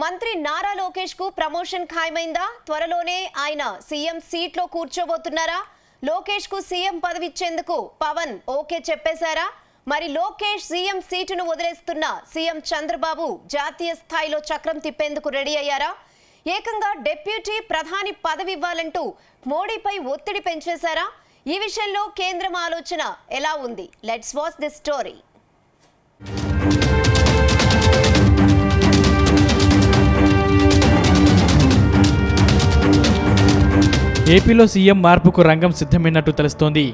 మంత్రి నారా లోకేష్ కు ప్రమోషన్ ఖాయమైందా? త్వరలోనే ఆయన సీఎం సీట్ లో కూర్చోబోతున్నారా? లోకేష్ కు సీఎం పదవి ఇచ్చేందుకు పవన్ ఓకే చెప్పేశారా? మరి లోకేష్ సీఎం సీటును వదిలేస్తున్న సీఎం చంద్రబాబు జాతీయ స్థాయిలో చక్రం తిప్పేందుకు రెడీ అయ్యారా? ఏకంగా డిప్యూటీ ప్రధాని పదవి ఇవ్వాలంటూ మోడీపై ఒత్తిడి పెంచేశారా? ఈ విషయంలో కేంద్రం ఆలోచన ఎలా ఉంది? Let's watch this story. ఏపీలో సీఎం మార్పుకు రంగం సిద్ధమైనట్టు తెలుస్తోంది.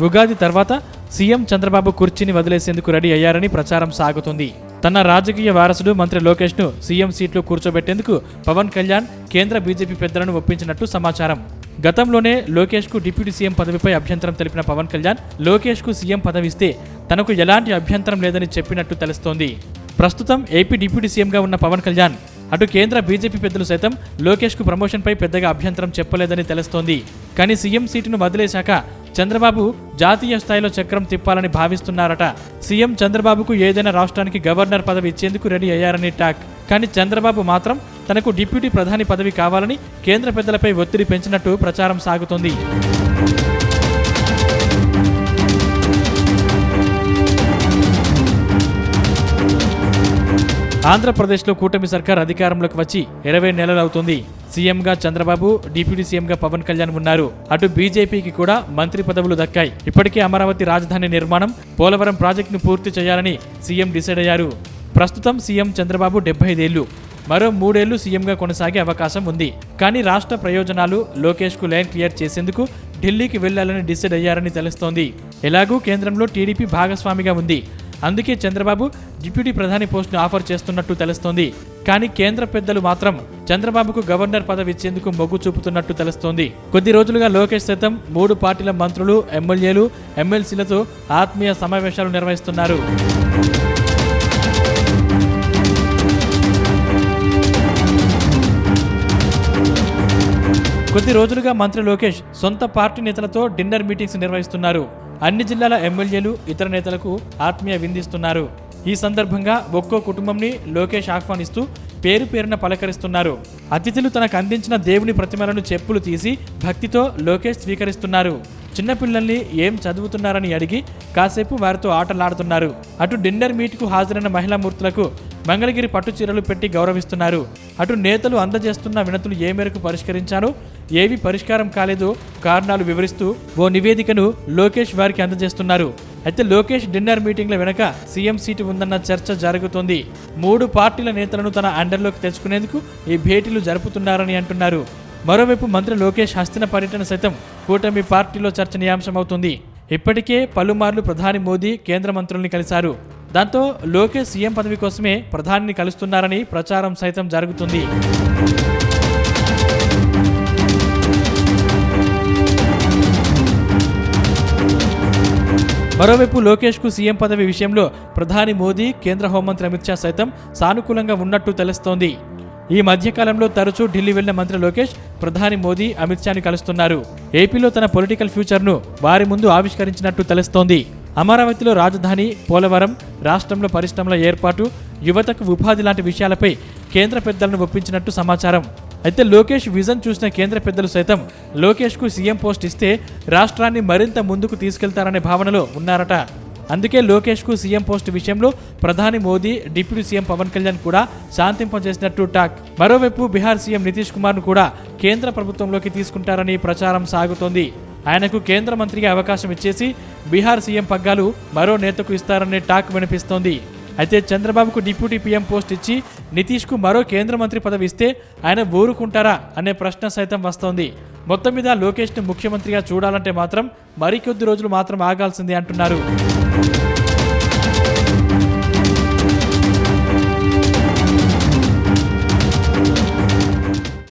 ఉగాది తర్వాత సీఎం చంద్రబాబు కుర్చీని వదిలేసేందుకు రెడీ అయ్యారని ప్రచారం సాగుతోంది. తన రాజకీయ వారసుడు మంత్రి లోకేష్ ను సీఎం సీట్లో కూర్చోబెట్టేందుకు పవన్ కళ్యాణ్ కేంద్ర బీజేపీ పెద్దలను ఒప్పించినట్టు సమాచారం. గతంలోనే లోకేష్ కు డిప్యూటీ సీఎం పదవిపై అభ్యంతరం తెలిపిన పవన్ కళ్యాణ్ లోకేష్ కు సీఎం పదవి ఇస్తే తనకు ఎలాంటి అభ్యంతరం లేదని చెప్పినట్టు తెలుస్తోంది. ప్రస్తుతం ఏపీ డిప్యూటీ సీఎంగా ఉన్న పవన్ కళ్యాణ్ అటు కేంద్ర బీజేపీ పెద్దలు సైతం లోకేష్ కు ప్రమోషన్ పై పెద్దగా అభ్యంతరం చెప్పలేదని తెలుస్తోంది. కానీ సీఎం సీటును వదిలేశాక చంద్రబాబు జాతీయ స్థాయిలో చక్రం తిప్పాలని భావిస్తున్నారట. సీఎం చంద్రబాబుకు ఏదైనా రాష్ట్రానికి గవర్నర్ పదవి ఇచ్చేందుకు రెడీ అయ్యారని టాక్. కానీ చంద్రబాబు మాత్రం తనకు డిప్యూటీ ప్రధాని పదవి కావాలని కేంద్ర పెద్దలపై ఒత్తిడి పెంచినట్టు ప్రచారం సాగుతోంది. ఆంధ్రప్రదేశ్లో కూటమి సర్కార్ అధికారంలోకి వచ్చి 20 నెలలు అవుతుంది. సీఎంగా చంద్రబాబు, డిప్యూటీ సీఎంగా పవన్ కళ్యాణ్ ఉన్నారు. అటు బీజేపీకి కూడా మంత్రి పదవులు దక్కాయి. ఇప్పటికే అమరావతి రాజధాని నిర్మాణం, పోలవరం ప్రాజెక్టును పూర్తి చేయాలని సీఎం డిసైడ్ అయ్యారు. ప్రస్తుతం సీఎం చంద్రబాబు 75 ఏళ్లు. మరో 3 ఏళ్లు సీఎంగా కొనసాగే అవకాశం ఉంది. కానీ రాష్ట్ర ప్రయోజనాలు లోకేష్ కు లైన్ క్లియర్ చేసేందుకు ఢిల్లీకి వెళ్లాలని డిసైడ్ అయ్యారని తెలుస్తోంది. ఎలాగూ కేంద్రంలో టీడీపీ భాగస్వామిగా ఉంది. అందుకే చంద్రబాబు డిప్యూటీ ప్రధాని పోస్టును ఆఫర్ చేస్తున్నట్టు తెలుస్తోంది. కానీ కేంద్ర పెద్దలు మాత్రం చంద్రబాబుకు గవర్నర్ పదవి ఇచ్చేందుకు మొగ్గు చూపుతున్నట్టు తెలుస్తోంది. కొద్ది రోజులుగా లోకేష్ సైతం 3 పార్టీల మంత్రులు, ఎమ్మెల్యేలు, ఎమ్మెల్సీలతో ఆత్మీయ సమావేశాలు నిర్వహిస్తున్నారు. కొద్ది రోజులుగా మంత్రి లోకేష్ సొంత పార్టీ నేతలతో డిన్నర్ మీటింగ్స్ నిర్వహిస్తున్నారు. అన్ని జిల్లాల ఎమ్మెల్యేలు, ఇతర నేతలకు ఆత్మీయ విందిస్తున్నారు. ఈ సందర్భంగా ఒక్కో కుటుంబంని లోకేష్ ఆహ్వానిస్తూ పేరు పేరున పలకరిస్తున్నారు. అతిథులు తనకు అందించిన దేవుని ప్రతిమలను చెప్పులు తీసి భక్తితో లోకేష్ స్వీకరిస్తున్నారు. చిన్నపిల్లల్ని ఏం చదువుతున్నారని అడిగి కాసేపు వారితో ఆటలాడుతున్నారు. అటు డిన్నర్ మీట్కు హాజరైన మహిళా మూర్తులకు మంగళగిరి పట్టు చీరలు పెట్టి గౌరవిస్తున్నారు. అటు నేతలు అందజేస్తున్న వినతులు ఏ మేరకు పరిష్కరించారో, ఏవి పరిష్కారం కాలేదో కారణాలు వివరిస్తూ ఓ నివేదికను లోకేష్ వారికి అందజేస్తున్నారు. అయితే లోకేష్ డిన్నర్ మీటింగ్ల వెనక సీఎం సీటు ఉందన్న చర్చ జరుగుతోంది. 3 పార్టీల నేతలను తన అండర్లోకి తెచ్చుకునేందుకు ఈ భేటీలు జరుపుతున్నారని అంటున్నారు. మరోవైపు మంత్రి లోకేష్ హస్తిన పర్యటన సైతం కూటమి పార్టీలో చర్చనీయాంశమవుతుంది. ఇప్పటికే పలుమార్లు ప్రధాని మోదీ కేంద్ర మంత్రుల్ని కలిశారు. దాంతో లోకేష్ సీఎం పదవి కోసమే ప్రధానిని కలుస్తున్నారని ప్రచారం సైతం జరుగుతుంది. మరోవైపు లోకేష్ కు సీఎం పదవి విషయంలో ప్రధాని మోదీ, కేంద్ర హోంమంత్రి అమిత్ షా సైతం సానుకూలంగా ఉన్నట్టు తెలుస్తోంది. ఈ మధ్యకాలంలో తరచూ ఢిల్లీ వెళ్లిన మంత్రి లోకేష్ ప్రధాని మోదీ, అమిత్ షాని కలుస్తున్నారు. ఏపీలో తన పొలిటికల్ ఫ్యూచర్ను వారి ముందు ఆవిష్కరించినట్టు తెలుస్తోంది. అమరావతిలో రాజధాని, పోలవరం, రాష్ట్రంలో పరిశ్రమల ఏర్పాటు, యువతకు ఉపాధి లాంటి విషయాలపై కేంద్ర పెద్దలను ఒప్పించినట్టు సమాచారం. అయితే లోకేష్ విజన్ చూసిన కేంద్ర పెద్దలు సైతం లోకేష్ కు సీఎం పోస్ట్ ఇస్తే రాష్ట్రాన్ని మరింత ముందుకు తీసుకెళ్తారనే భావనలో ఉన్నారట. అందుకే లోకేష్ కు సీఎం పోస్ట్ విషయంలో ప్రధాని మోదీ, డిప్యూటీ సీఎం పవన్ కళ్యాణ్ కూడా శాంతింపజేసినట్టు టాక్. మరోవైపు బీహార్ సీఎం నితీష్ కుమార్ ను కూడా కేంద్ర ప్రభుత్వంలోకి తీసుకుంటారని ప్రచారం సాగుతోంది. ఆయనకు కేంద్ర మంత్రిగా అవకాశం ఇచ్చేసి బీహార్ సీఎం పగ్గాలు మరో నేతకు ఇస్తారనే టాక్ వినిపిస్తోంది. అయితే చంద్రబాబుకు డిప్యూటీ పీఎం పోస్ట్ ఇచ్చి నితీష్ కు మరో కేంద్ర మంత్రి పదవి ఇస్తే ఆయన ఊరుకుంటారా అనే ప్రశ్న సైతం వస్తోంది. మొత్తం మీద లోకేష్ ను ముఖ్యమంత్రిగా చూడాలంటే మాత్రం మరికొద్ది రోజులు మాత్రం ఆగాల్సిందే అంటున్నారు.